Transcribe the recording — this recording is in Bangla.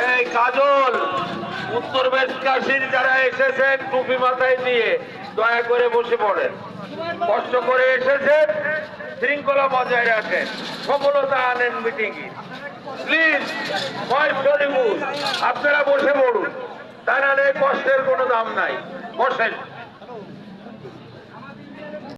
এই কাজল উত্তর বেশকাশীর যারা এসেছেন টুপি মাথায় দিয়ে দয়া করে বসে পড়েন। কষ্ট করে এসেছেন, শৃঙ্খলা বজায় রাখেন, সফলতা আনেন মিটিং এ। প্লিজ আপনারা বসে পড়ুন, তা নাহলে কষ্টের কোনো দাম নাই। বসেন।